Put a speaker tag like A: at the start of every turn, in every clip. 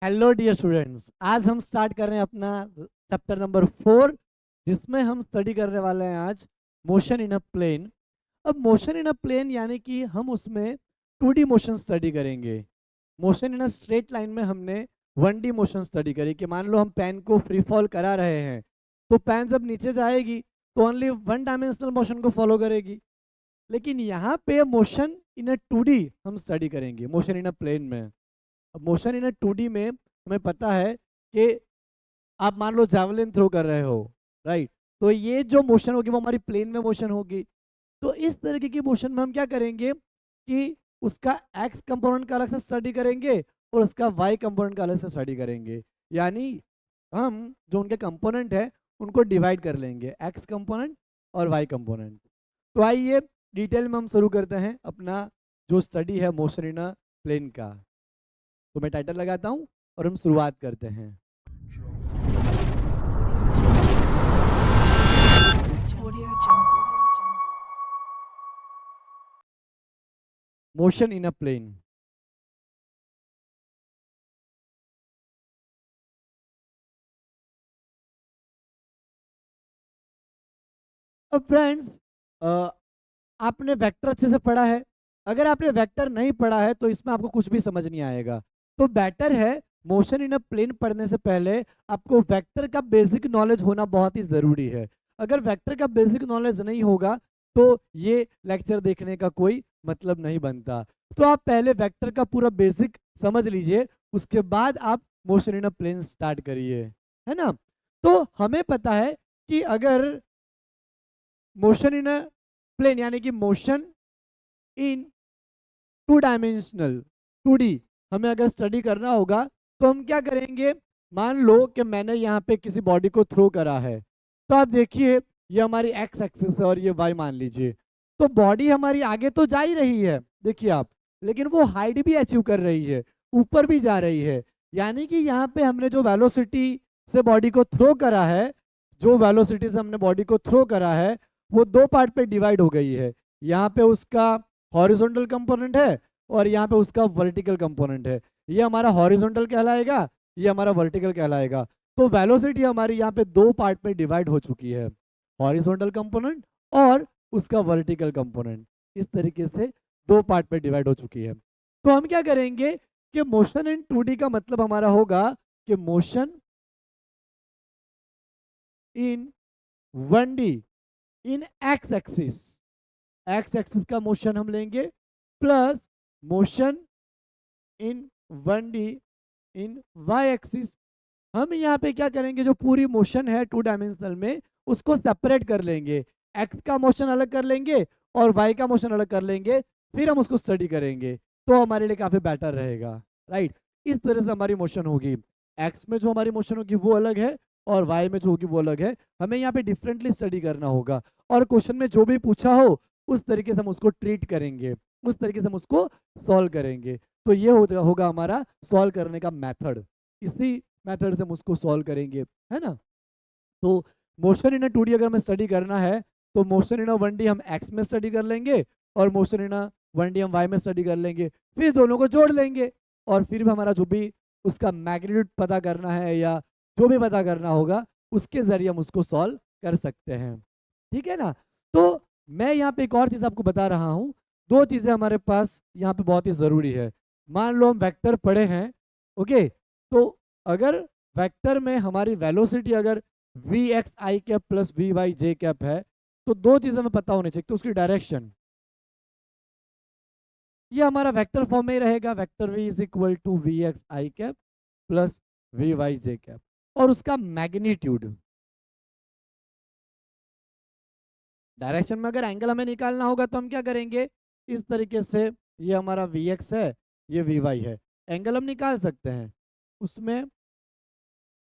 A: Hello dear students, आज हम start कर रहे हैं अपना चैप्टर नंबर 4, जिसमें हम स्टडी करने वाले हैं आज मोशन इन अ प्लेन। अब मोशन इन अ प्लेन यानी कि हम उसमें 2D मोशन स्टडी करेंगे। Motion in a straight line में हमने 1D मोशन स्टडी करी कि मान लो हम पेन को फ्री फॉल करा रहे हैं, तो पेन जब नीचे जाएगी तो ओनली वन डायमेंशनल मोशन को फॉलो करेगी। लेकिन यहाँ पे मोशन इन अ 2D हम स्टडी करेंगे मोशन इन अ प्लेन में। अब मोशन इन 2D में हमें पता है कि आप मान लो जावलिन थ्रो कर रहे हो, राइट? तो ये जो मोशन होगी वो हमारी प्लेन में मोशन होगी। तो इस तरीके की मोशन में हम क्या करेंगे कि उसका एक्स कंपोनेंट का अलग से स्टडी करेंगे और उसका वाई कंपोनेंट का अलग से स्टडी करेंगे। यानी हम जो उनके कंपोनेंट है उनको डिवाइड कर लेंगे, एक्स कंपोनेंट और वाई कंपोनेंट। तो आइए डिटेल में हम शुरू करते हैं अपना जो स्टडी है मोशन इन प्लेन का। तो मैं टाइटल लगाता हूं और हम शुरुआत करते हैं। Motion in a plane. अब फ्रेंड्स, आपने वेक्टर अच्छे से पढ़ा है? अगर आपने वेक्टर नहीं पढ़ा है तो इसमें आपको कुछ भी समझ नहीं आएगा। तो बेटर है मोशन इन अ प्लेन पढ़ने से पहले आपको वेक्टर का बेसिक नॉलेज होना बहुत ही ज़रूरी है। अगर वेक्टर का बेसिक नॉलेज नहीं होगा तो ये लेक्चर देखने का कोई मतलब नहीं बनता। तो आप पहले वेक्टर का पूरा बेसिक समझ लीजिए, उसके बाद आप motion in a plane start करिए, है ना? तो हमें पता है कि अगर मोशन इन अ प्लेन यानी कि मोशन इन 2 डायमेंशनल 2D हमें अगर स्टडी करना होगा तो हम क्या करेंगे? मान लो कि मैंने यहाँ पे किसी बॉडी को थ्रो करा है, तो आप देखिए ये हमारी एक्स एक्सिस है और ये वाई मान लीजिए। तो बॉडी हमारी आगे तो जा ही रही है, देखिए आप, लेकिन वो हाइट भी अचीव कर रही है, ऊपर भी जा रही है। यानी कि यहाँ पे हमने जो वेलोसिटी से बॉडी को थ्रो करा है, जो वेलोसिटी से हमने बॉडी को थ्रो करा है वो दो पार्ट पे डिवाइड हो गई है। यहाँ पे उसका हॉरिजॉन्टल कंपोनेंट है और यहाँ पे उसका वर्टिकल कंपोनेंट है। ये हमारा हॉरिजॉन्टल कहलाएगा, ये हमारा वर्टिकल कहलाएगा। तो वेलोसिटी हमारी यहाँ पे दो पार्ट में डिवाइड हो चुकी है, हॉरिजॉन्टल कंपोनेंट और उसका वर्टिकल कंपोनेंट। इस तरीके से दो पार्ट में डिवाइड हो चुकी है। तो हम क्या करेंगे कि मोशन इन 2D का मतलब हमारा होगा कि motion in 1D in X axis. X axis का मोशन हम लेंगे plus motion in 1D in Y axis. हम यहाँ पे क्या करेंगे, जो पूरी मोशन है 2 डायमेंशनल में उसको सेपरेट कर लेंगे, एक्स का मोशन अलग कर लेंगे और वाई का मोशन अलग कर लेंगे, फिर हम उसको स्टडी करेंगे। तो हमारे लिए काफी बेटर रहेगा, राइट? इस तरह से हमारी मोशन होगी। एक्स में जो हमारी मोशन होगी वो अलग है और वाई में जो होगी वो अलग है। हमें यहाँ पे डिफरेंटली स्टडी करना होगा और क्वेश्चन में जो भी पूछा हो उस तरीके से हम उसको ट्रीट करेंगे, उस तरीके से हम उसको सॉल्व करेंगे। तो ये होगा हमारा सॉल्व करने का मेथड। इसी मेथड से हम उसको सॉल्व करेंगे, है ना? तो मोशन इन 2D अगर हमें स्टडी करना है तो मोशन इन 1D हम एक्स में स्टडी कर लेंगे और मोशन इन 1D हम वाई में स्टडी कर लेंगे, फिर दोनों को जोड़ लेंगे और फिर भी हमारा जो भी उसका मैग्नीट्यूड पता करना है या जो भी पता करना होगा उसके जरिए हम उसको सॉल्व कर सकते हैं। ठीक है ना? तो मैं यहाँ पे एक और चीज़ आपको बता रहा हूँ। दो चीज़ें हमारे पास यहाँ पे बहुत ही ज़रूरी है। मान लो हम वेक्टर पढ़े हैं, ओके? तो अगर वेक्टर में हमारी वेलोसिटी अगर वी एक्स आई कैप प्लस वी वाई जे कैप है तो दो चीज़ें हमें पता होनी चाहिए। तो उसकी डायरेक्शन, ये हमारा वेक्टर फॉर्म में ही रहेगा, vector V is equal to V X I cap plus V Y J cap. और उसका मैग्नीट्यूड, डायरेक्शन में अगर एंगल हमें निकालना होगा तो हम क्या करेंगे, इस तरीके से ये हमारा वी एक्स है, ये वी वाई है, एंगल हम निकाल सकते हैं, उसमें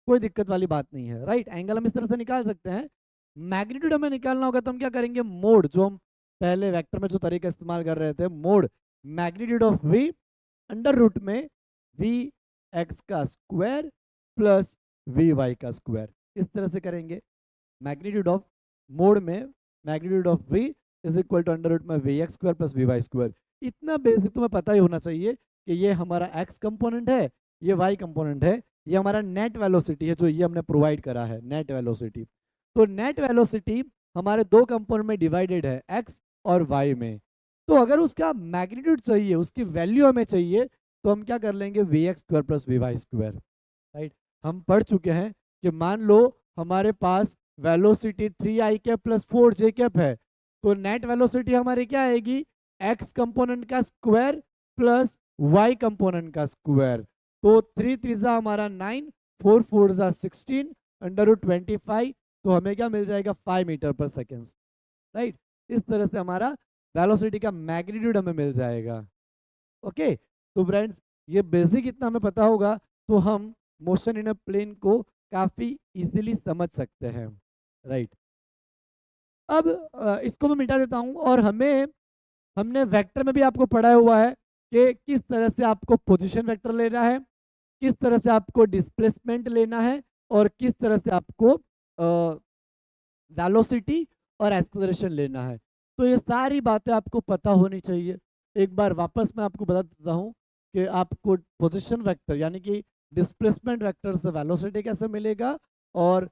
A: कोई दिक्कत वाली बात नहीं है, राइट? एंगल हम इस तरह से निकाल सकते हैं। मैग्नीट्यूड हमें निकालना होगा तो हम क्या करेंगे, मोड, जो हम पहले वेक्टर में जो तरीका इस्तेमाल कर रहे थे, mod magnitude of V under root में वी एक्स का स्क्वायर प्लस वी वाई का स्क्वायर, इस तरह से करेंगे। मैग्नीट्यूड ऑफ मोड में magnitude of V is equal to under root में we x square plus V Y square. इतना बेसिक तुम्हें पता ही होना चाहिए कि ये हमारा एक्स कंपोनेंट है, ये वाई कंपोनेंट है, ये हमारा नेट वेलोसिटी है जो ये हमने प्रोवाइड करा है, नेट वेलोसिटी। तो नेट वेलोसिटी हमारे दो कंपोनेंट में डिवाइडेड है, एक्स और वाई में। तो अगर उसका मैग्नीट्यूड चाहिए, उसकी वैल्यू हमें चाहिए, तो हम क्या कर लेंगे, V x square plus V Y square, right. हम पढ़ चुके हैं कि मान लो हमारे पास velocity 3i cap plus 4j cap है, तो नेट वेलोसिटी हमारी क्या आएगी, एक्स कंपोनेंट का स्क्वायर प्लस वाई कंपोनेंट का स्क्वायर। तो 3 3 हमारा 9, 4 4 16 √25, तो हमें क्या मिल जाएगा, 5 मीटर पर सेकेंड, राइट। इस तरह से हमारा वेलोसिटी का मैग्नीट्यूड हमें मिल जाएगा। ओके, तो फ्रेंड्स ये बेसिक इतना हमें पता होगा तो हम मोशन इन अ प्लेन को काफी इजीली समझ सकते हैं, राइट। अब इसको मैं मिटा देता हूं, और हमने वेक्टर में भी आपको पढ़ा हुआ है कि किस तरह से आपको पोजीशन वेक्टर लेना है, किस तरह से आपको डिस्प्लेसमेंट लेना है, और किस तरह से आपको वेलोसिटी और एक्सेलरेशन लेना है। तो ये सारी बातें आपको पता होनी चाहिए। एक बार वापस मैं आपको बता देता हूँ कि आपको पोजीशन वेक्टर यानी कि डिस्प्लेसमेंट वेक्टर से वेलोसिटी कैसे मिलेगा, और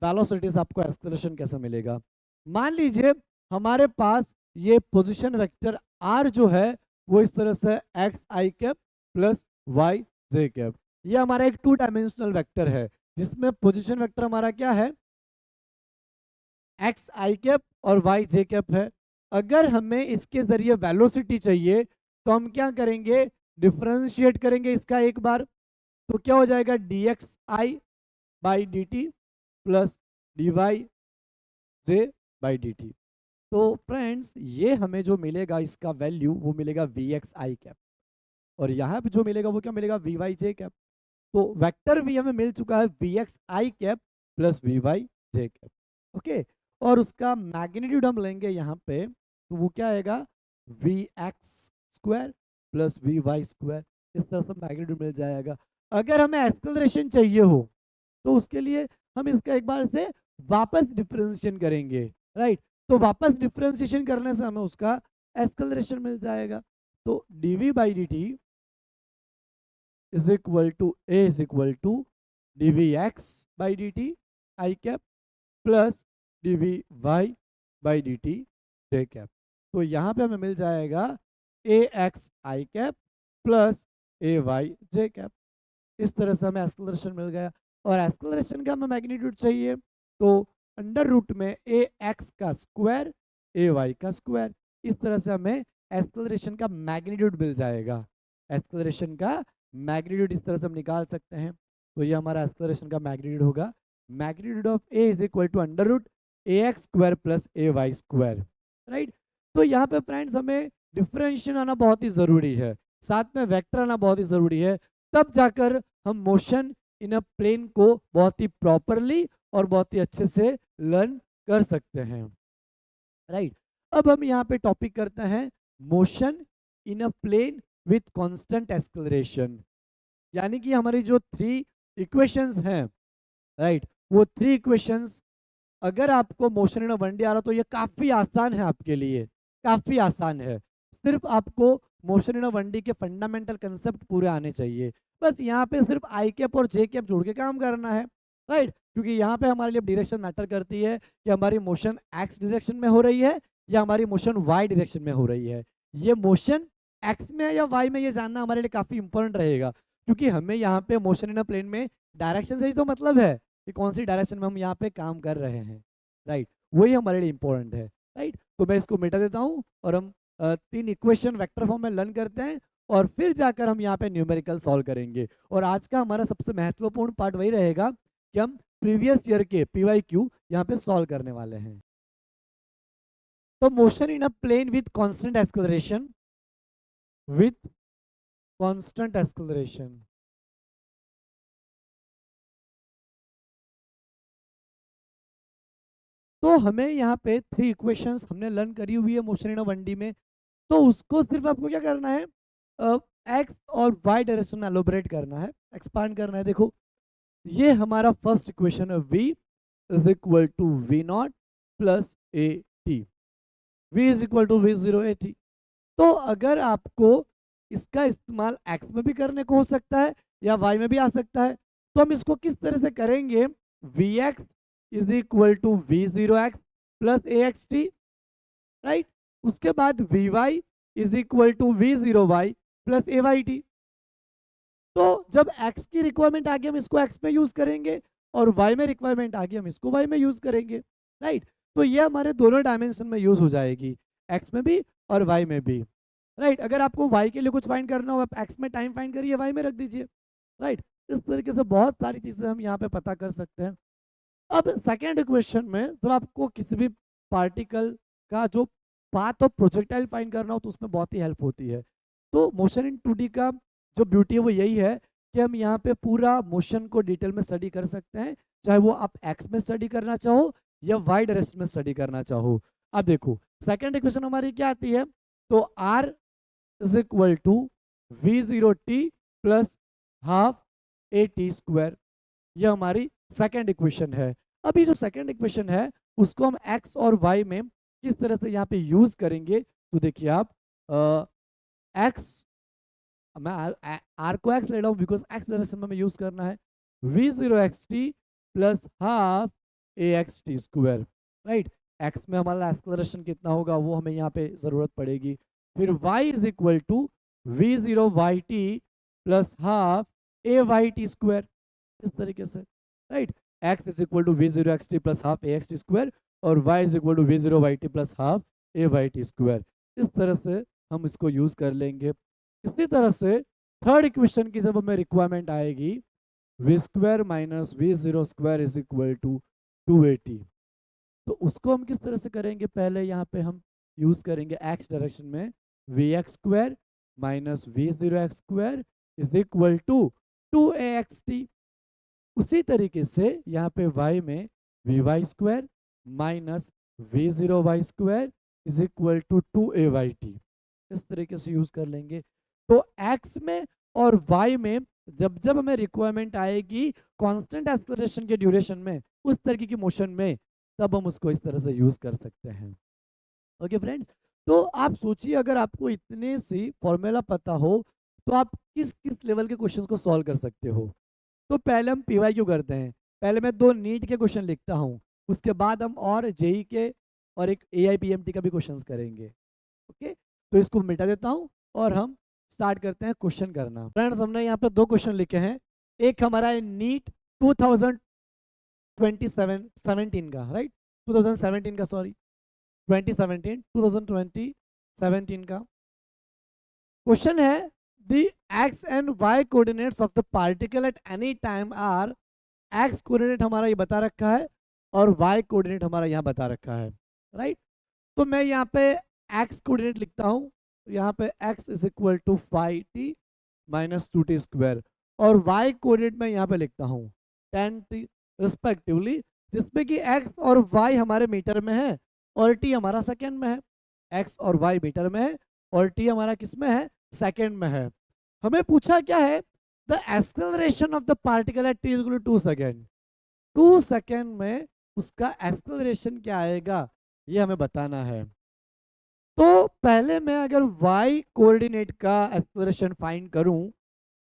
A: वेलोसिटी से आपको एक्सेलरेशन कैसे मिलेगा। मान लीजिए हमारे पास ये पोजीशन वेक्टर आर जो है वो इस तरह से एक्स आई कैप प्लस वाई जे कैप, ये हमारा एक 2 डायमेंशनल वेक्टर है जिसमें पोजीशन वेक्टर हमारा क्या है, एक्स आई कैप और वाई जे कैप है। अगर हमें इसके जरिए वेलोसिटी चाहिए तो हम क्या करेंगे, डिफरेंशिएट करेंगे इसका एक बार, तो क्या हो जाएगा, D X I by D T plus D Y J by D T. तो फ्रेंड्स ये हमें जो मिलेगा इसका वैल्यू वो मिलेगा वी एक्स आई कैप, और यहाँ पे जो मिलेगा वो क्या मिलेगा, वी वाई जे कैप। तो वेक्टर भी हमें मिल चुका है वी एक्स आई कैप प्लस वी वाई जे कैप। ओके, और उसका मैग्नीट्यूड हम लेंगे यहाँ पे, तो वो क्या आएगा, V x square plus V Y square, इस तरह से मैग्नीट्यूड मिल जाएगा। अगर हमें एक्सेलरेशन चाहिए हो तो उसके लिए हम इसका एक बार से वापस डिफरेंशिएशन करेंगे, राइट। तो वापस डिफरेंशिएशन करने से हमें उसका एक्सेलरेशन मिल जाएगा। तो dv by D t is equal to a is equal to dv x by D t i cap plus dv y by D t j cap. तो यहाँ पे हमें मिल जाएगा a x I cap plus a y J cap. इस तरह से हमें एक्सेलरेशन मिल गया, और एक्सेलरेशन का हमें मैग्नीट्यूड चाहिए तो अंडर रूट में ए एक्स का स्क्वायर ए वाई का स्क्वायर, इस तरह से हमें एक्सेलरेशन का मैग्नीट्यूड मिल जाएगा। एक्सेलरेशन का मैग्नीट्यूड इस तरह से हम निकाल सकते हैं, तो ये हमारा एक्सेलरेशन का मैग्नीट्यूड होगा, magnitude of a is equal to under root a x square plus a y square, right. तो यहाँ पे फ्रेंड्स हमें डिफरेंशिएशन आना बहुत ही ज़रूरी है, साथ में वेक्टर आना बहुत ही ज़रूरी है, तब जाकर हम मोशन इन अ प्लेन को बहुत ही प्रॉपरली और बहुत ही अच्छे से लर्न कर सकते हैं, राइट। अब हम यहाँ पे टॉपिक करते हैं motion in a plane with constant acceleration, यानी कि हमारी जो 3 इक्वेशंस हैं, राइट, वो 3 इक्वेशंस अगर आपको मोशन इन अ 1D आ रहा तो ये काफ़ी आसान है आपके लिए, काफ़ी आसान है। सिर्फ आपको मोशन इन अ 1D के फंडामेंटल कंसेप्ट पूरे आने चाहिए, बस यहाँ पे सिर्फ आई कैप और जे कैप जोड़ के काम करना है, राइट। क्योंकि यहाँ पे हमारे लिए डायरेक्शन मैटर करती है कि हमारी मोशन एक्स डायरेक्शन में हो रही है या हमारी मोशन वाई डायरेक्शन में हो रही है। ये मोशन एक्स में या वाई में ये जानना हमारे लिए काफ़ी इंपॉर्टेंट रहेगा, क्योंकि हमें यहाँ पे मोशन इन अ प्लेन में डायरेक्शन से ही तो मतलब है कि कौन सी डायरेक्शन में हम यहाँ पे काम कर रहे हैं, राइट, वही हमारे लिए इंपॉर्टेंट है, राइट। तो मैं इसको मिटा देता हूँ और हम 3 इक्वेशन वेक्टर फॉर्म में लर्न करते हैं, और फिर जाकर हम यहाँ पे न्यूमेरिकल सॉल्व करेंगे। और आज का हमारा सबसे महत्वपूर्ण पार्ट वही रहेगा कि हम प्रीवियस ईयर के PYQ यहाँ पे सॉल्व करने वाले हैं। तो motion in a plane with constant acceleration, with constant acceleration, तो हमें यहाँ पे 3 इक्वेशंस हमने लर्न करी हुई है मोशन इन अ 1D में, तो उसको सिर्फ आपको क्या करना है, एक्स और वाई डायरेक्शन में एलोबरेट करना है, एक्सपांड करना है। देखो ये हमारा फर्स्ट इक्वेशन है, v is equal to v naught plus a t, v is equal to we zero a t. तो अगर आपको इसका इस्तेमाल एक्स में भी करने को हो सकता है या वाई में भी आ सकता है। तो हम इसको किस तरह से करेंगे, v x is equal to we zero x plus a x t, right. उसके बाद v y is equal to we zero y plus a Y t. तो जब x की रिक्वायरमेंट आ गई हम इसको x में यूज करेंगे, और y में रिक्वायरमेंट आ गई हम इसको y में यूज करेंगे, राइट। तो ये हमारे दोनों डायमेंशन में यूज हो जाएगी, x में भी और y में भी, राइट। अगर आपको y के लिए कुछ फाइंड करना हो, आप x में टाइम फाइंड करिए, y में रख दीजिए, राइट। इस तरीके से बहुत सारी चीजें हम यहाँ पे पता कर सकते हैं। अब सेकेंड इक्वेशन में जब आपको किसी भी पार्टिकल का जो पाथ ऑफ प्रोजेक्टाइल फाइंड करना हो तो उसमें बहुत ही हेल्प होती है। तो मोशन इन 2D का जो ब्यूटी है वो यही है कि हम यहाँ पे पूरा मोशन को डिटेल में स्टडी कर सकते हैं, चाहे वो आप एक्स में स्टडी करना चाहो या वाई डायरेक्शन में स्टडी करना चाहो। अब देखो सेकेंड इक्वेशन हमारी क्या आती है, तो r is equal to we zero t plus half a t square, ये हमारी सेकेंड इक्वेशन है। अभी जो सेकेंड इक्वेशन है उसको हम एक्स और वाई में किस तरह से यहाँ पे यूज करेंगे, तो देखिए आप एक्स, मैं आर को एक्स ले रहा हूँ बिकॉज एक्स डायरेक्शन में यूज करना है, V zero X T plus half A x T square, right. X में हमारा एक्सलरेशन कितना होगा वो हमें यहाँ पे जरूरत पड़ेगी। फिर Y is equal to we zero Y T plus half A Y T square, इस तरीके से, right. X is equal to we zero X T plus half A x T square और Y is equal to we zero Y T plus half A Y T square, इस तरह से हम इसको use कर लेंगे। इसी तरह से थर्ड इक्वेशन की जब हमें रिक्वायरमेंट आएगी, v square minus v zero square is equal to 280, तो उसको हम किस तरह से करेंगे, पहले यहाँ पे हम यूज करेंगे एक्स डायरेक्शन में we x square minus v zero x square is equal to 2axt। उसी तरीके से यहाँ पे y में v Y square minus v zero y square is equal to 2ay t, इस तरीके से यूज कर लेंगे। तो x में और y में जब जब हमें रिक्वायरमेंट आएगी कांस्टेंट एक्सेलरेशन के ड्यूरेशन में, उस तरीके की मोशन में, तब हम उसको इस तरह से यूज कर सकते हैं। ओके फ्रेंड्स, तो आप सोचिए अगर आपको इतने सी फॉर्मूला पता हो तो आप किस किस लेवल के क्वेश्चंस को सॉल्व कर सकते हो। तो पहले हम पीवाई क्यों करते हैं, पहले मैं 2 नीट के क्वेश्चन लिखता हूँ, उसके बाद हम और जेई के और एक AIPMT का भी क्वेश्चंस करेंगे। ओके, तो इसको मिटा देता हूँ और हम स्टार्ट करते हैं क्वेश्चन करना। फ्रेंड्स हमने यहाँ पे 2 क्वेश्चन लिखे हैं, एक हमारा है नीट 2017 का, राइट, 2017 का, सॉरी 2017 का क्वेश्चन है, the x and y coordinates of the particle at any time are, x coordinate हमारा ये बता रखा है और y कोऑर्डिनेट हमारा यहाँ बता रखा है, राइट। तो मैं यहाँ पे x कोऑर्डिनेट लिखता हूँ, यहाँ पे x is equal to 5t minus 2t square, और y कोऑर्डिनेट मैं यहाँ पे लिखता हूँ 10t रिस्पेक्टिवली, जिसमें कि x और y हमारे मीटर में है और t हमारा सेकेंड में है। x और y मीटर में है और t हमारा किस में है, सेकेंड में है। हमें पूछा क्या है, the acceleration of the particle at t is equal to 2 second, 2 second में उसका एक्सेलरेशन क्या आएगा ये हमें बताना है। तो पहले मैं अगर y कोऑर्डिनेट का एक्सेलरेशन फाइंड करूं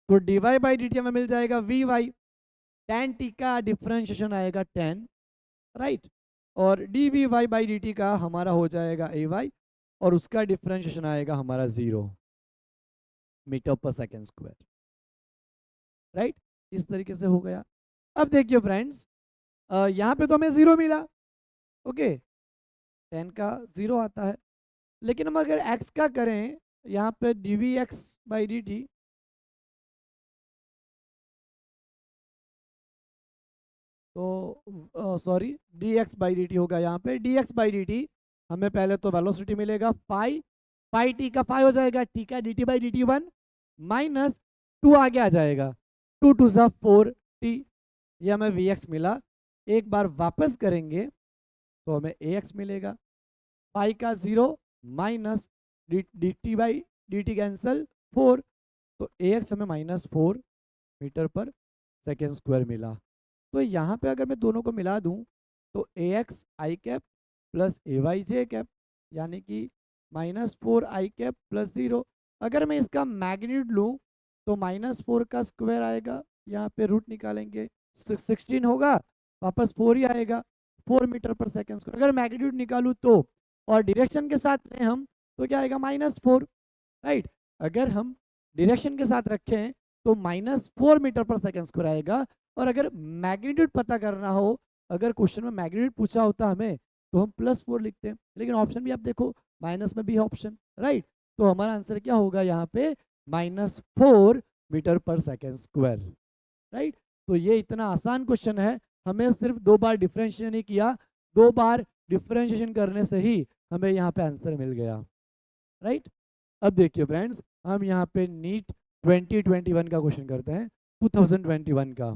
A: तो dy बाई डी टी हमें मिल जाएगा vy, tan t का डिफरेंशिएशन आएगा 10, राइट, और dvy बाई डी टी का हमारा हो जाएगा ay और उसका डिफरेंशिएशन आएगा हमारा 0 मीटर पर सेकेंड स्क्वायर, राइट। इस तरीके से हो गया। अब देखिए फ्रेंड्स, यहाँ पे तो हमें 0 मिला, ओके, 10 का 0 आता है, लेकिन हम अगर x का करें यहाँ पे dvx बाई डी टी, तो sorry dx by D T होगा, यहाँ पे dx बाई डी टी हमें पहले तो वेलोसिटी मिलेगा पाई, पाई टी का पाई हो जाएगा, टी का D T by D T 1 minus 2 आगे आ जाएगा, 2 टू सा 4t, ये हमें vx मिला। एक बार वापस करेंगे तो हमें ax मिलेगा, पाई का 0 minus D T by D T cancel 4, तो ax हमें माइनस 4 मीटर पर सेकेंड स्क्वायर मिला। तो यहाँ पे अगर मैं दोनों को मिला दूँ तो ax आई कैप प्लस ay जे कैप, यानी कि माइनस 4 आई कैप प्लस 0। अगर मैं इसका मैग्नीट्यूड लूँ तो -4 का स्क्वायर आएगा, यहाँ पे रूट निकालेंगे 16 होगा, वापस 4 ही आएगा, 4 मीटर पर सेकेंड स्क्वायर। अगर मैग्नीट्यूड निकालूँ तो, और डायरेक्शन के साथ लें हम तो क्या आएगा -4, राइट। अगर हम डायरेक्शन के साथ रखें तो -4 मीटर पर सेकेंड स्क्वायर आएगा। और अगर मैग्नीट्यूड पता करना हो, अगर क्वेश्चन में मैग्नीट्यूड पूछा होता हमें तो हम +4 लिखते हैं, लेकिन ऑप्शन भी आप देखो माइनस में भी है ऑप्शन, राइट। तो हमारा आंसर क्या होगा यहाँ पे -4 मीटर पर सेकेंड स्क्वायर, राइट। तो ये इतना आसान क्वेश्चन है, हमें सिर्फ 2 बार डिफरेंशिएशन नहीं किया, 2 बार डिफरेंशिएशन करने से ही हमें यहाँ पे आंसर मिल गया, राइट। अब देखिए फ्रेंड्स, हम यहाँ पे नीट 2021 का क्वेश्चन करते हैं, 2021 का।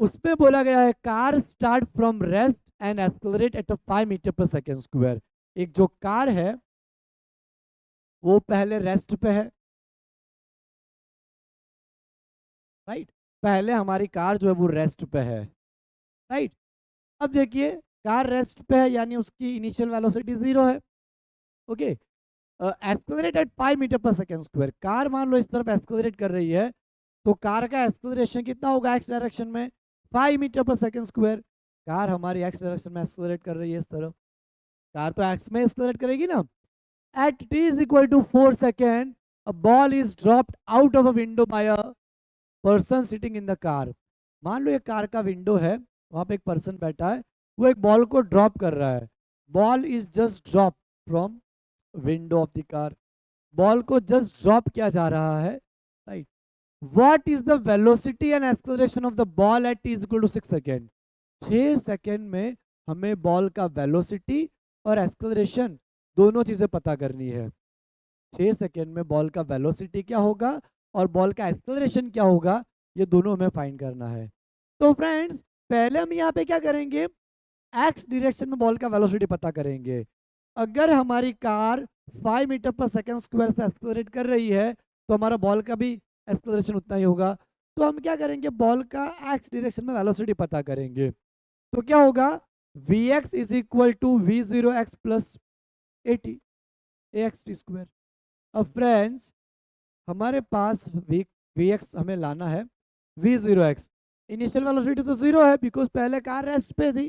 A: उसमें बोला गया है car start from rest and accelerate at 5 metre पर सेकेंड स्क्वायर। एक जो कार है वो पहले रेस्ट पे है, राइट। पहले हमारी कार जो है वो रेस्ट पे है, राइट। अब देखिए कार रेस्ट पे है यानी उसकी इनिशियल वेलोसिटी 0 है, ओके। एक्सेलरेट एट 5 मीटर पर सेकेंड स्क्वायर, कार मान लो इस तरफ एक्सेलरेट कर रही है, तो कार का एक्सेलरेशन कितना होगा एक्स डायरेक्शन में 5 मीटर पर सेकेंड स्क्वायर। कार हमारी एक्स डायरेक्शन में एक्सेलरेट कर रही है इस तरफ, कार तो एक्स में एक्सेलरेट करेगी ना। At t is equal to 4 second a ball is dropped out of a window by a person sitting in the car। मान लो ये कार का विंडो है, वहां पे एक पर्सन बैठा है, वो एक बॉल को ड्रॉप कर रहा है। Ball is just drop from window of the car, ball को जस्ट ड्रॉप किया जा रहा है, राइट। What is the velocity and acceleration of the ball at t is equal to 6 second. 6 second में हमें बॉल का वेलोसिटी और एक्सेलरेशन दोनों चीजें पता करनी है। 6 सेकेंड में बॉल का वेलोसिटी क्या होगा और बॉल का एक्सेलरेशन क्या होगा, ये दोनों हमें फाइंड करना है। तो फ्रेंड्स पहले हम यहाँ पे क्या करेंगे, एक्स डायरेक्शन में बॉल का वेलोसिटी पता करेंगे। अगर हमारी कार 5 मीटर पर सेकेंड स्क्वायर से एक्सेलरेट कर रही है तो हमारा बॉल का भी एक्सेलरेशन उतना ही होगा। तो हम क्या करेंगे, बॉल का एक्स डायरेक्शन में वेलोसिटी पता करेंगे। तो क्या होगा, Vx is equal to V0x plus 80 axt square. अब फ्रेंड्स हमारे पास Vx हमें लाना है, V0x इनिशियल वेलोसिटी तो 0 है बिकॉज पहले कार रेस्ट पे थी,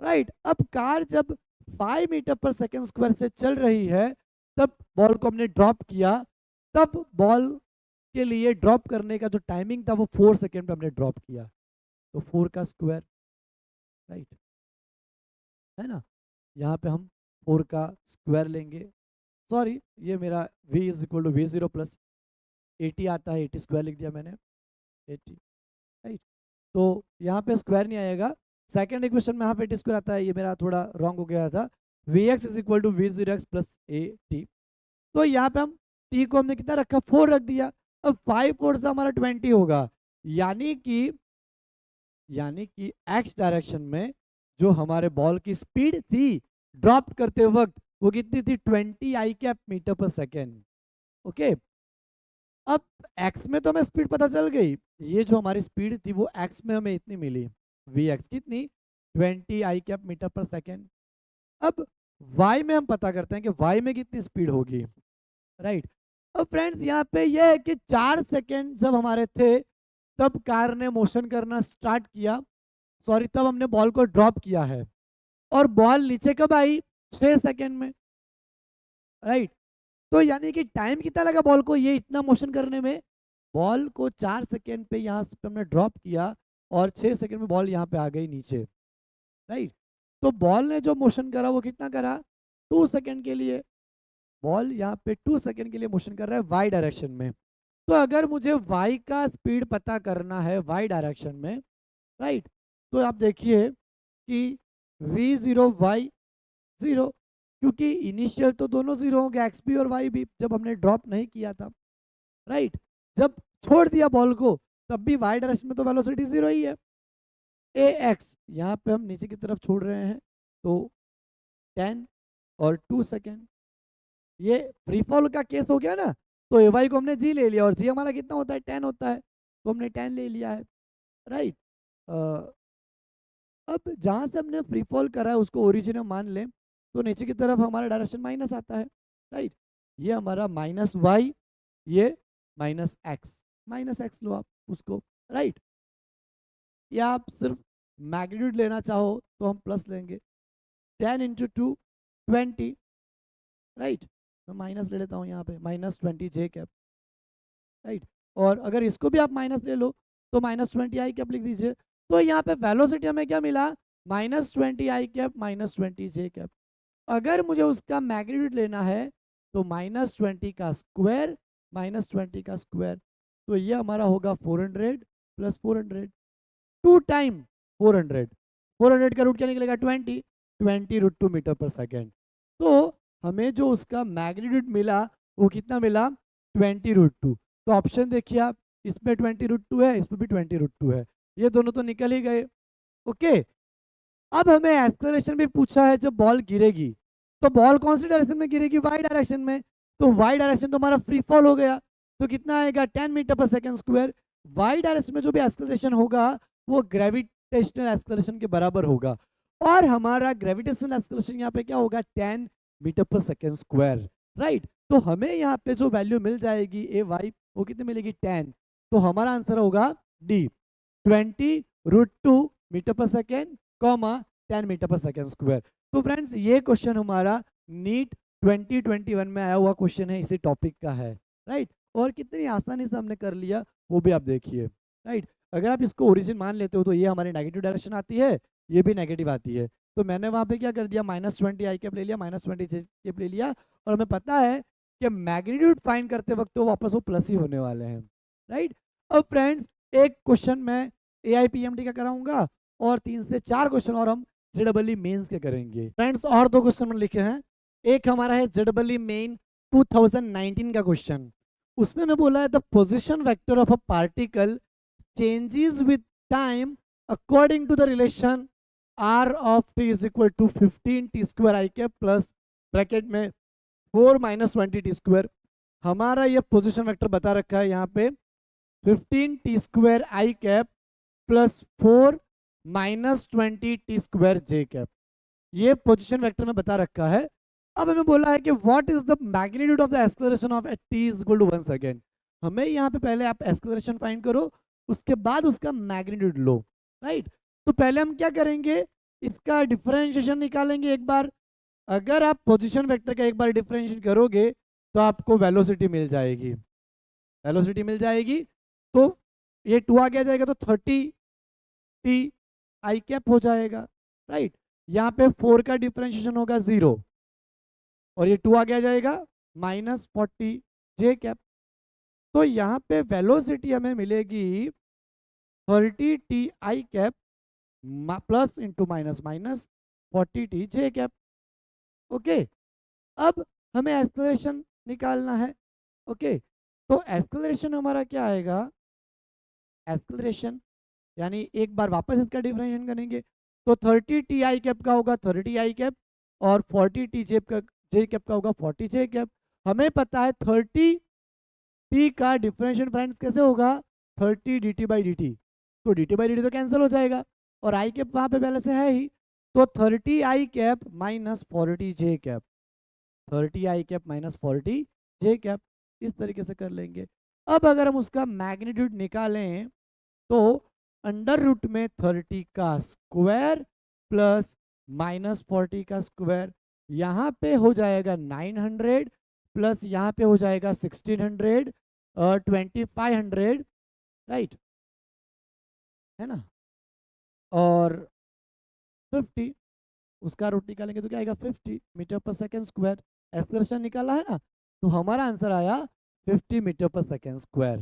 A: राइट। अब कार जब 5 मीटर पर सेकेंड स्क्वायर से चल रही है तब बॉल को हमने ड्रॉप किया, तब बॉल के लिए ड्रॉप करने का जो टाइमिंग था वो 4 सेकेंड पे हमने ड्रॉप किया, तो 4 का स्क्वायर, राइट, है ना। यहाँ पे हम 4 का स्क्वायर लेंगे, सॉरी ये मेरा v is equal to V0 plus 80 आता है, 80 स्क्वायर लिख दिया मैंने, 80, राइट। तो यहाँ पे स्क्वायर नहीं आएगा, सेकंड इक्वेशन में यहाँ पे 80 स्क्वायर आता है, ये मेरा थोड़ा रॉन्ग हो गया था। Vx is equal to V0x plus 80। तो यहाँ पे हम t को हमने कितना रखा, 4 रख दिया। अब 5 4 से हमारा 20 होगा, यानी कि x डायरेक्शन में जो हमारे बॉल की स्पीड थी ड्रॉप करते वक्त वो कितनी थी, 20 आई कैप मीटर पर सेकेंड, ओके। अब x में तो हमें स्पीड पता चल गई, ये जो हमारी स्पीड थी वो x में हमें इतनी मिली, Vx कितनी 20 आई कैप मीटर पर सेकेंड। अब y में हम पता करते हैं कि y में कितनी स्पीड होगी, राइट। अब फ्रेंड्स यहाँ पे ये है कि 4 सेकेंड जब हमारे थे तब कार ने मोशन करना स्टार्ट किया, सॉरी तब हमने बॉल को ड्रॉप किया है, और बॉल नीचे कब आई, 6 सेकेंड में, राइट। तो यानी कि टाइम कितना लगा बॉल को ये इतना मोशन करने में, बॉल को 4 सेकेंड पे यहाँ से हमने ड्रॉप किया और 6 सेकेंड में बॉल यहाँ पे आ गई नीचे, राइट। तो बॉल ने जो मोशन करा वो कितना करा, 2 सेकेंड के लिए, बॉल यहाँ पे 2 सेकेंड के लिए मोशन कर रहा है वाई डायरेक्शन में। तो अगर मुझे वाई का स्पीड पता करना है वाई डायरेक्शन में, राइट, तो आप देखिए कि V0 y 0, क्योंकि इनिशियल तो दोनों 0 होंगे, एक्स भी और वाई भी, जब हमने ड्रॉप नहीं किया था, राइट। जब छोड़ दिया बॉल को तब भी वाई डायरेक्शन में तो वेलोसिटी 0 ही है। ax यहाँ पे हम नीचे की तरफ छोड़ रहे हैं तो 10 और 2 सेकेंड, ये फ्री फॉल का केस हो गया ना, तो ए वाई को हमने जी ले लिया और जी हमारा कितना होता है, 10 होता है, तो हमने 10 ले लिया है, राइट। अब जहाँ से हमने फ्री फॉल करा है उसको ओरिजिन मान लें तो नीचे की तरफ हमारा डायरेक्शन माइनस आता है, राइट। ये हमारा -y, ये माइनस एक्स लो आप उसको, राइट। या आप सिर्फ मैग्नीट्यूड लेना चाहो तो हम प्लस लेंगे, 10 इंटू 2 20, राइट। मैं माइनस ले लेता हूँ यहाँ पे, -20 जे कैप, राइट। और अगर इसको भी आप माइनस ले लो तो -20 आई कैप लिख दीजिए। तो यहाँ पे वेलोसिटी हमें क्या मिला, -20 आई कैप -20 जे कैप। अगर मुझे उसका मैग्नीट्यूड लेना है तो -20 का स्क्वायर -20 का स्क्वायर, तो ये हमारा होगा 400 प्लस 400, 2 टाइम 400, 400 का रूट क्या निकलेगा 20, 20 √2 मीटर पर सेकेंड। तो हमें जो उसका मैग्नीट्यूड मिला वो कितना मिला, 20 √2। तो ऑप्शन देखिए आप, इसमें 20 √2 है, इसमें भी 20 √2 है, ये दोनों तो निकल ही गए। ओके, अब हमें एक्सेलरेशन भी पूछा है जब बॉल गिरेगी, तो बॉल कौन सी डायरेक्शन में गिरेगी, वाई डायरेक्शन में। तो वाई डायरेक्शन तो हमारा फ्री फॉल हो गया, तो कितना आएगा 10 मीटर पर सेकेंड स्क्वायर। वाई डायरेक्शन में जो भी एक्सेलरेशन होगा वो ग्रेविटेशनल एक्सेलरेशन के बराबर होगा, और हमारा ग्रेविटेशनल एक्सेलरेशन यहाँ पे क्या होगा 10 मीटर पर सेकेंड स्क्वायर, राइट। तो हमें यहाँ पे जो वैल्यू मिल जाएगी ए वाई वो कितनी मिलेगी 10, तो हमारा आंसर होगा डी, 20 √2 मीटर पर सेकेंड कॉमा 10 मीटर पर सेकेंड स्क्वायर। तो फ्रेंड्स ये क्वेश्चन हमारा नीट 2021 में आया हुआ क्वेश्चन है, इसी टॉपिक का है, राइट। और कितनी आसानी से हमने कर लिया वो भी आप देखिए, राइट। अगर आप इसको ओरिजिन मान लेते हो तो ये हमारी नेगेटिव डायरेक्शन आती है, ये भी नेगेटिव आती है, तो मैंने वहां पे क्या कर दिया, -20 आई कैप ले लिया, -20 जे कैप ले लिया, और हमें पता है कि मैग्नीट्यूड फाइंड करते वक्त तो वापस वो प्लस ही होने वाले हैं, राइट। अब फ्रेंड्स एक क्वेश्चन मैं AIPMD का कराऊंगा और 3 से 4 क्वेश्चन और हम JEE मेंस के करेंगे। फ्रेंड्स और 2 क्वेश्चन मैंने लिखे हैं, एक हमारा है JEE मेन 2019 का क्वेश्चन, उसमें मैं बोला है the position vector of a particle changes with time according to the relation r of t is equal to 15 t square i cap plus bracket में 4 - 20 t square। हमारा ये पोजीशन वेक्टर बता रखा है यहाँ पे 15 t square i cap plus 4 - 20 t square j cap, ये position vector में बता रखा है। अब हमें बोला है कि what is the magnitude of the acceleration of at t is equal to 1 second. हमें यहाँ पे पहले आप एक्सेलरेशन फाइंड करो, उसके बाद उसका मैग्नीट्यूड लो, राइट। तो पहले हम क्या करेंगे, इसका डिफरेंशिएशन निकालेंगे एक बार। अगर आप पोजीशन वेक्टर का एक बार डिफरेंशिएशन करोगे तो आपको वेलोसिटी मिल जाएगी, वेलोसिटी मिल जाएगी। तो ये 2 आगे आ जाएगा तो 30 t आई कैप हो जाएगा, राइट। यहाँ पे 4 का डिफरेंशिएशन होगा 0, और ये 2 आगे आ जाएगा -40 जे कैप। तो यहाँ पे वेलोसिटी हमें मिलेगी 30 t I cap plus into minus minus 40 t J cap. Okay, अब हमें एक्सेलरेशन निकालना है। ओके, तो एक्सेलरेशन हमारा क्या आएगा, एक्सेलरेशन यानी एक बार वापस इसका डिफरेंशिएशन करेंगे तो 30 टी आई कैप का होगा 30 आई कैप, और 40 टी जे कैप का होगा 40 जे कैप। हमें पता है 30 टी का डिफरेंशिएशन फ्रेंड्स कैसे होगा, 30 dt बाई dt, तो dt बाई dt तो कैंसिल हो जाएगा, और आई कैप वहाँ पे पहले से है ही, तो 30 आई कैप -40 जे कैप, 30 आई कैप -40 जे कैप, इस तरीके से कर लेंगे। अब अगर हम उसका मैग्नीट्यूड निकालें तो अंडर रूट में 30 का स्क्वायर प्लस -40 का स्क्वायर, यहाँ पे हो जाएगा 900 प्लस यहाँ पे हो जाएगा 1600 और 2500, राइट, है ना, और 50, उसका रूट निकालेंगे तो क्या आएगा 50 मीटर पर सेकेंड स्क्वायर। एक्सप्रेशन निकाला है ना, तो हमारा आंसर आया 50 मीटर पर सेकेंड स्क्वायर।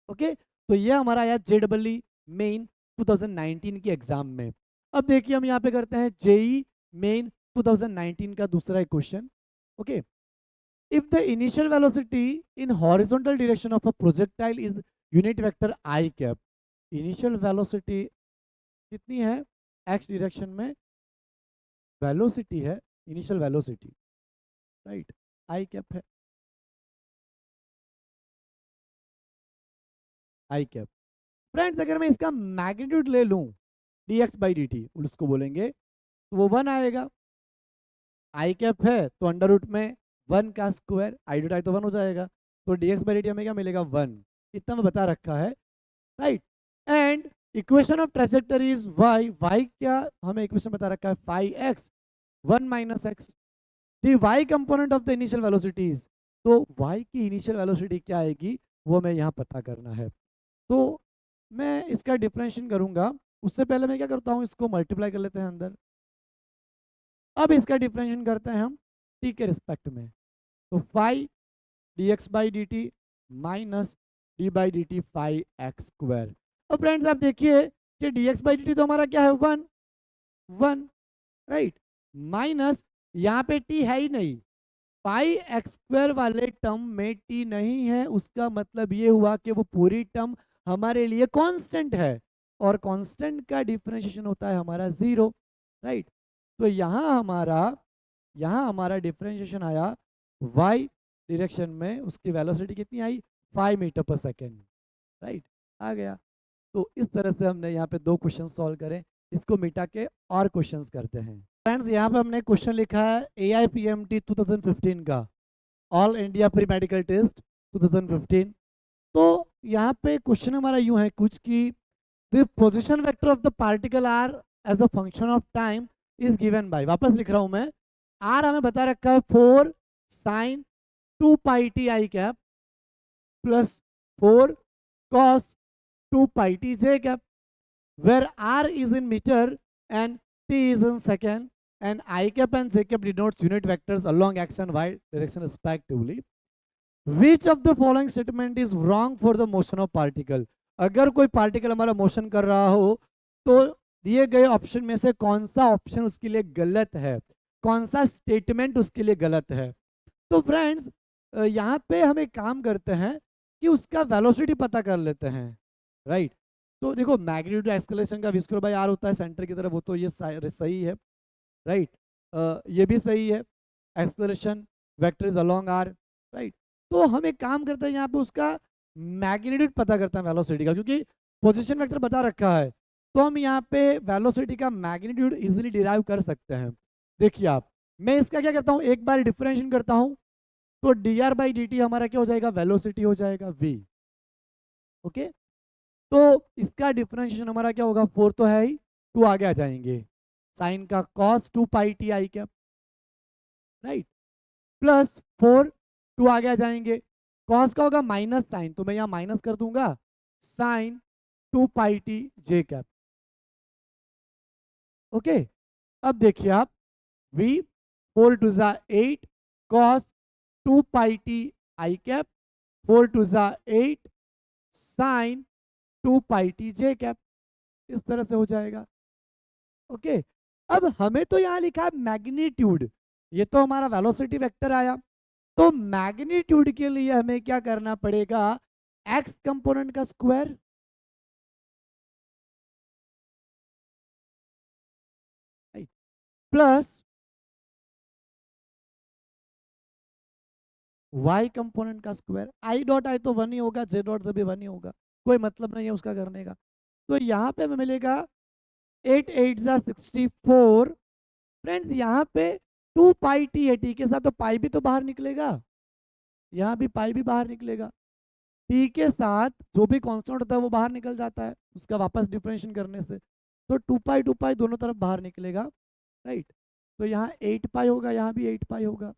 A: ओके, तो ये हमारा आया JEE मेन 2019 के एग्जाम में। अब देखिए हम यहाँ पे करते हैं JEE मेन 2019 का दूसरा एक question. Okay, if the initial velocity in horizontal direction of a projectile is unit vector I cap, initial velocity कितनी है एक्स डायरेक्शन में, वेलोसिटी है इनिशियल वेलोसिटी, राइट, आई कैप है, आई कैप। फ्रेंड्स अगर मैं इसका मैग्नीट्यूड ले लूं dx बाई dt, उसको बोलेंगे तो वो 1 आएगा, आई कैप है तो अंडर रूट में 1 का स्क्वायर, आई डॉट आई तो 1 हो जाएगा, तो dx बाई dt हमें क्या मिलेगा 1, इतना मैं बता रखा है, right. And equation of trajectory is y क्या हमें इक्वेशन बता रखा है 5x 1 minus x, the y component of the initial velocities, तो y की इनिशियल वेलोसिटी क्या आएगी वो मैं यहाँ पता करना है। तो मैं इसका डिफरेंशिएशन करूंगा, उससे पहले मैं क्या करता हूँ, इसको मल्टीप्लाई कर लेते हैं अंदर। अब इसका डिफरेंशिएशन करते हैं हम t के रिस्पेक्ट में, तो 5 dx by D T minus D by D T 5x²। अब फ्रेंड्स आप देखिए कि dx बाई डी टी तो हमारा क्या है 1, राइट, माइनस यहाँ पे t है ही नहीं, 5x² वाले टर्म में t नहीं है, उसका मतलब ये हुआ कि वो पूरी टर्म हमारे लिए कांस्टेंट है, और कांस्टेंट का डिफरेंशिएशन होता है हमारा 0, राइट। तो यहाँ हमारा डिफरेंशिएशन आया y डायरेक्शन में, उसकी वेलोसिटी कितनी आई 5 मीटर पर सेकेंड, राइट, आ गया। तो इस तरह से हमने यहाँ पे 2 क्वेश्चन सॉल्व करें, इसको मिटा के और क्वेश्चंस करते हैं। फ्रेंड्स यहाँ पे हमने क्वेश्चन लिखा है AIPMT 2015 का, All India Pre Medical Test 2015। तो यहाँ पे क्वेश्चन हमारा यूं है कुछ कि the position vector of the particle r as a function of time is given by, वापस लिख रहा हूं मैं, आर हमें बता रखा है 4 sine 2 pi t i cap plus 4 cos 2 pi t j cap, where r is in meter and t is in second and I cap and j cap denotes unit vectors along x and y direction respectively. Which of the following statement is wrong for the motion of particle? अगर कोई particle हमारा motion कर रहा हो तो दिए गए option में से कौन सा ऑप्शन उसके लिए गलत है, कौन सा स्टेटमेंट उसके लिए गलत है। तो फ्रेंड्स यहाँ पे हम एक काम करते हैं कि उसका वेलोसिटी पता कर लेते हैं, राइट। तो देखो मैग्नीट्यूड एक्सेलरेशन का v² बाई आर होता है सेंटर की तरफ, वो तो ये सही है, राइट, ये भी सही है, acceleration vector is along are, right. तो हम एक काम करते हैं यहाँ पे उसका मैग्नीट्यूड पता करते हैं वेलोसिटी का, क्योंकि पोजीशन वेक्टर बता रखा है, तो हम यहाँ पे वेलोसिटी का मैग्नीट्यूड इजीली डिराइव कर सकते हैं। देखिए आप, मैं इसका क्या करता हूँ, एक बार डिफरेंशिएशन करता हूँ, तो D R by D T हमारा क्या हो जाएगा, वेलोसिटी हो जाएगा v, ओके। तो इसका डिफरेंशिएशन हमारा क्या होगा, 4 तो है ही, 2 आगे आ जाएंगे, साइन का cos 2 pi t i cap, right, plus 4 2 आगे आ जाएंगे, कॉस का होगा माइनस साइन, तो मैं यहाँ माइनस कर दूंगा sign 2 pi t j cap, okay. अब देखिए आप, v 4 2 जा 8 cos 2 pi t i cap 4 2 जा 8 sign 2 pi t j cap, इस तरह से हो जाएगा, ओके। अब हमें तो यहाँ लिखा है मैग्नीट्यूड, ये तो हमारा वेलोसिटी वेक्टर आया, तो मैग्नीट्यूड के लिए हमें क्या करना पड़ेगा, एक्स कंपोनेंट का स्क्वायर प्लस y कंपोनेंट का स्क्वायर, आई डॉट आई तो 1 ही होगा, जे डॉट जे भी 1 ही होगा, कोई मतलब नहीं है उसका करने का। तो यहाँ पे हमें मिलेगा 8 8 जा 64, फ्रेंड्स यहाँ पे 2 पाई टी है, टी के साथ तो पाई भी तो बाहर निकलेगा, यहाँ भी पाई भी बाहर निकलेगा, टी के साथ जो भी कांस्टेंट होता है वो बाहर निकल जाता है उसका वापस डिफरेंशिएशन करने से, तो 2 पाई दोनों तरफ बाहर निकलेगा, राइट। तो यहाँ 8 पाई होगा, यहाँ भी 8 पाई होगा,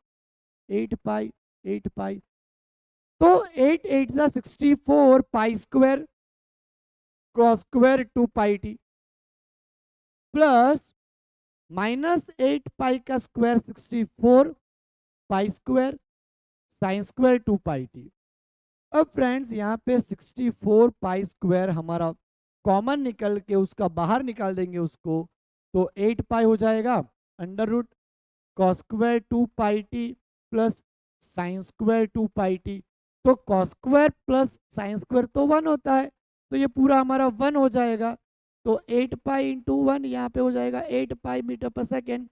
A: 8 पाई 8 पाई, तो 8 8 जा 64 pi square cross square 2 pi T plus minus 8 पाई का square 64 pi square sine square 2 pi T. अब फ्रेंड्स यहाँ पे 64 पाई स्क्वायर हमारा कॉमन निकल के उसका बाहर निकाल देंगे उसको, तो 8 पाई हो जाएगा under root cos square 2 pi T plus sine square 2 pi T, तो cos square plus sine square तो 1 होता है, तो ये पूरा हमारा 1 हो जाएगा, तो 8 पाई इंटू 1 यहाँ पे हो जाएगा 8 पाई मीटर पर सेकेंड।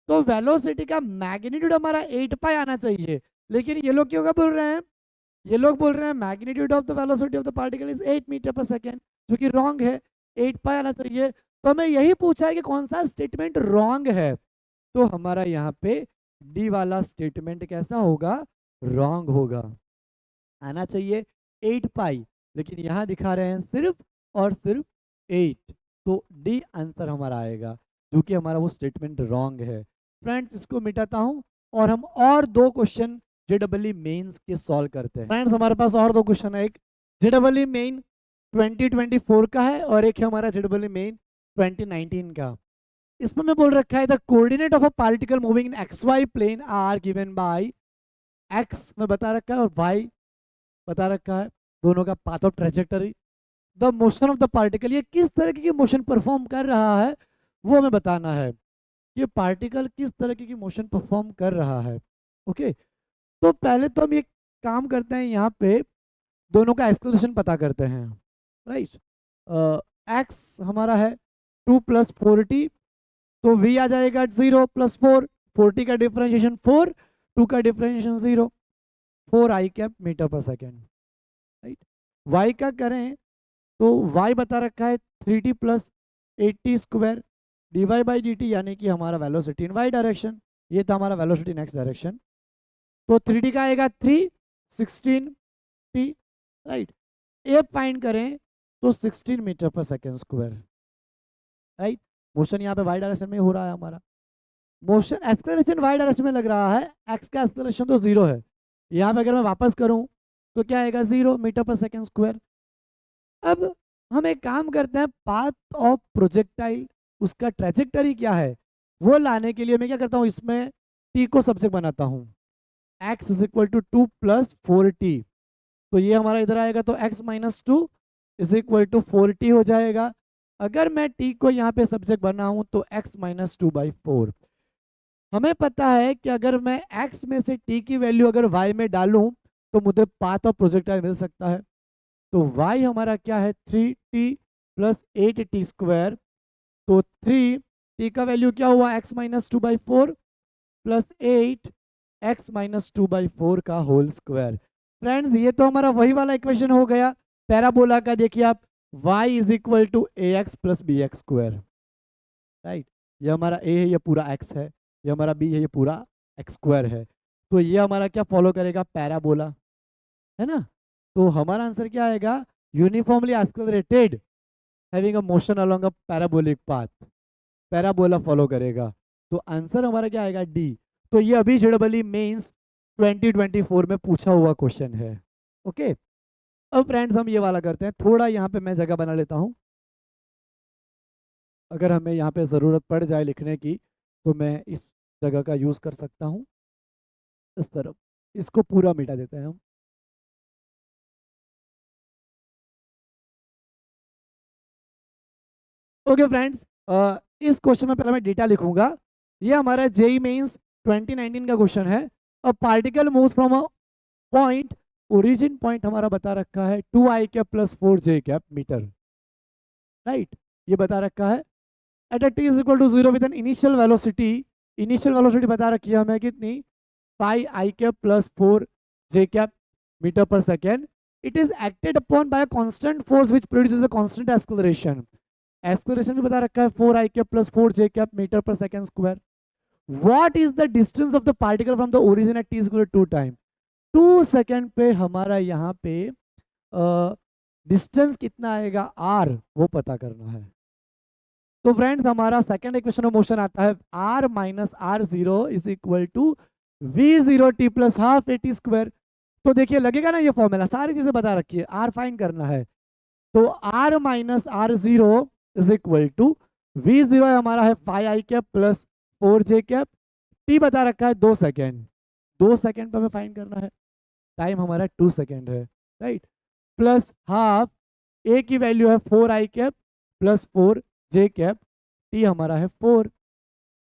A: तो वेलोसिटी का मैग्नीट्यूड हमारा 8 पाई आना चाहिए, लेकिन ये लोग क्यों बोल रहे हैं, ये लोग बोल रहे हैं magnitude of the velocity of the particle is 8 metre पर सेकेंड, जो कि रॉन्ग है, 8 पाई आना चाहिए। तो हमें यही पूछा है कि कौन सा स्टेटमेंट रॉन्ग है, तो हमारा यहाँ पे डी वाला स्टेटमेंट कैसा होगा, रॉन्ग होगा। आना चाहिए 8 पाई, लेकिन यहाँ दिखा रहे हैं सिर्फ और सिर्फ 8। तो डी आंसर हमारा आएगा, जो कि हमारा वो स्टेटमेंट रॉन्ग है। फ्रेंड्स इसको मिटाता हूँ और हम और दो क्वेश्चन जेडब्ल्यू मेंस के सॉल्व करते हैं। फ्रेंड्स हमारे पास और दो क्वेश्चन है, एक जेडब्ल्यू मेन 2024 का है और एक है हमारा जेडब्ल्यू मेन 2019 का। इसमें मैं बोल रखा है the coordinate of a particle moving in x y plane are given by x में बता रखा है और वाई बता रखा है, दोनों का path of trajectory. The motion of the particle, ये किस तरह की मोशन परफॉर्म कर रहा है वो हमें बताना है। ये पार्टिकल किस तरह की मोशन परफॉर्म कर रहा है। ओके, तो पहले तो हम ये काम करते हैं, यहाँ पे दोनों का एक्सक्लेशन पता करते हैं। राइट, एक्स हमारा है 2 + 4t, तो v आ जाएगा 0 + 4, 4t का डिफरेंशिएशन 4, 2 का डिफरेंशिएशन 0, 4 i कैप मीटर पर सेकेंड। राइट, y का करें तो y बता रखा है 3t + 8t² dy/dt, यानी कि हमारा वेलोसिटी इन y डायरेक्शन, ये था हमारा वेलोसिटी इन x डायरेक्शन। तो 3t का आएगा 3, 16t। राइट, ए फाइंड करें तो 16 मीटर पर सेकेंड स्क्वायर। राइट, मोशन यहाँ पे y डायरेक्शन में हो रहा है हमारा, मोशन एक्सेलरेशन y डायरेक्शन में लग रहा है, x का एक्सेलरेशन तो 0 है। यहाँ पे अगर मैं वापस करूँ तो क्या आएगा 0 मीटर पर सेकेंड स्क्वायर। अब हम एक काम करते हैं, पाथ ऑफ प्रोजेक्टाइल उसका ट्रेजेक्टरी क्या है वो लाने के लिए मैं क्या करता हूँ, इसमें t को सब्जेक्ट बनाता हूँ, x = 2 + 4t, तो ये हमारा इधर आएगा तो x - 2 = 4t हो जाएगा। अगर मैं t को यहाँ पे सब्जेक्ट बनाऊँ तो x - 2/4। हमें पता है कि अगर मैं x में से t की वैल्यू अगर y में डालूं तो मुझे पाथ ऑफ प्रोजेक्टाइल मिल सकता है। तो y हमारा क्या है 3t + 8t², तो 3t का वैल्यू क्या हुआ x - 2/4 + 8 x - 2/4 का होल स्क्वायर। फ्रेंड्स ये तो हमारा वही वाला इक्वेशन हो गया पैराबोला का। देखिए आप y = ax + bx²। राइट, ये हमारा a है, ये पूरा x है, ये हमारा b है, ये पूरा x² है। तो ये हमारा क्या फॉलो करेगा, पैराबोला, है ना। तो हमारा आंसर क्या आएगा, uniformly accelerated having a motion along a parabolic path, parabola follow करेगा। तो आंसर हमारा क्या आएगा, डी। तो ये अभी जेडब्ल्यू मेंस 2024 में पूछा हुआ क्वेश्चन है। ओके, अब फ्रेंड्स हम ये वाला करते हैं, थोड़ा यहाँ पे मैं जगह बना लेता हूँ, अगर हमें यहाँ पे ज़रूरत पड़ जाए लिखने की तो मैं इस जगह का यूज़ कर सकता हूँ। इस तरफ इसको पूरा मिटा देते हैं हम। ओके फ्रेंड्स, इस क्वेश्चन में पहले मैं डेटा लिखूंगा। ये हमारा जेई मेंस 2019 का क्वेश्चन है। A particle moves from a point, origin point हमारा बता रखा है 2i cap + 4j cap metre. Right, ये बता रखा है at a t = 0 with an initial velocity, initial velocity बता रखी है हमें कितनी, 5i cap + 4j cap meter पर second. It is acted upon by a constant force which produces a constant acceleration. Acceleration भी बता रखा है 4i cap + 4j cap meter पर second square. What is the distance of the particle from the origin at t = 2 time. 2 second पे हमारा यहाँ पे distance कितना आएगा r, वो पता करना है। तो फ्रेंड्स हमारा सेकंड इक्वेशन ऑफ मोशन आता है r - r0 = v0t + ½ at²। तो देखिए लगेगा ना, ये फॉर्मूला सारी चीजें बता रखी है, r फाइंड करना है। तो r - r0 = v0 हमारा है 5i cap + 4j cap, t बता रखा है 2 सेकेंड, 2 सेकेंड पे हमें फाइंड करना है, टाइम हमारा 2 सेकेंड है। राइट, प्लस हाफ, a की वैल्यू है 4i cap + 4j cap, t हमारा है 4,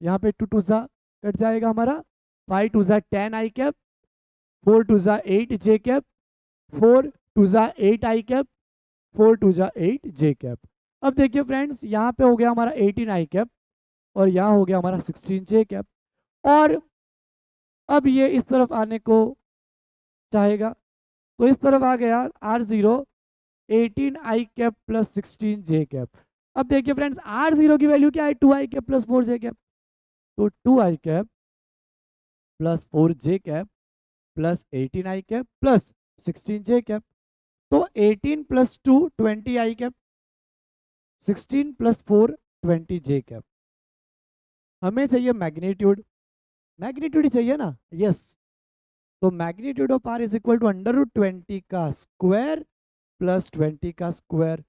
A: यहाँ पे 2 2 सा कट जाएगा हमारा, 5 2 सा 10i कैप, 4 2 सा 8j कैप, 4 2 सा 8i कैप, 4 2 सा 8j कैप। अब देखिए फ्रेंड्स यहाँ पे हो गया हमारा 18i कैप और यहाँ हो गया हमारा 16j कैप, और अब ये इस तरफ आने को चाहेगा तो इस तरफ आ गया r0 18i cap + 16j cap. अब देखिए फ्रेंड्स r0 की वैल्यू क्या है, 2i कैप + 4j कैप, तो 2i cap + 4j cap + 18i cap 16 जे कैप। तो 18 + 2 20 आई कैप, 16 + 4 20 जे कैप। हमें चाहिए मैग्नीट्यूड, मैग्नीट्यूड ही चाहिए ना, यस। तो magnitude of r is equal to √20 का स्क्वायर प्लस 20 का स्क्वायर,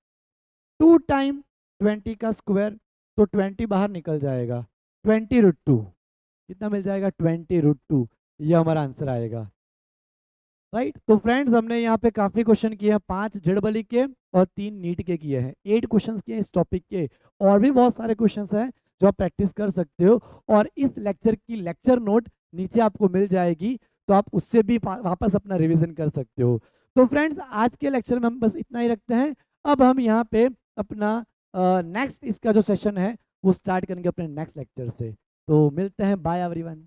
A: 2 टाइम 20 का स्क्वायर, तो 20 बाहर निकल जाएगा, 20√2 कितना मिल जाएगा, 20√2। ये हमारा आंसर आएगा, राइट। तो फ्रेंड्स हमने यहाँ पे काफी क्वेश्चन किए हैं, 5 जेडबली के और 3 नीट के किए हैं, 8 क्वेश्चंस किए इस टॉपिक के। और भी बहुत सारे क्वेश्चंस हैं जो आप प्रैक्टिस कर सकते हो, और इस लेक्चर की लेक्चर नोट नीचे आपको मिल जाएगी, तो आप उससे भी वापस अपना रिवीजन कर सकते हो। तो फ्रेंड्स आज के लेक्चर में हम बस इतना ही रखते हैं। अब हम यहाँ पे अपना नेक्स्ट इसका जो सेशन है वो स्टार्ट करेंगे अपने नेक्स्ट लेक्चर से। तो मिलते हैं, बाय एवरीवन।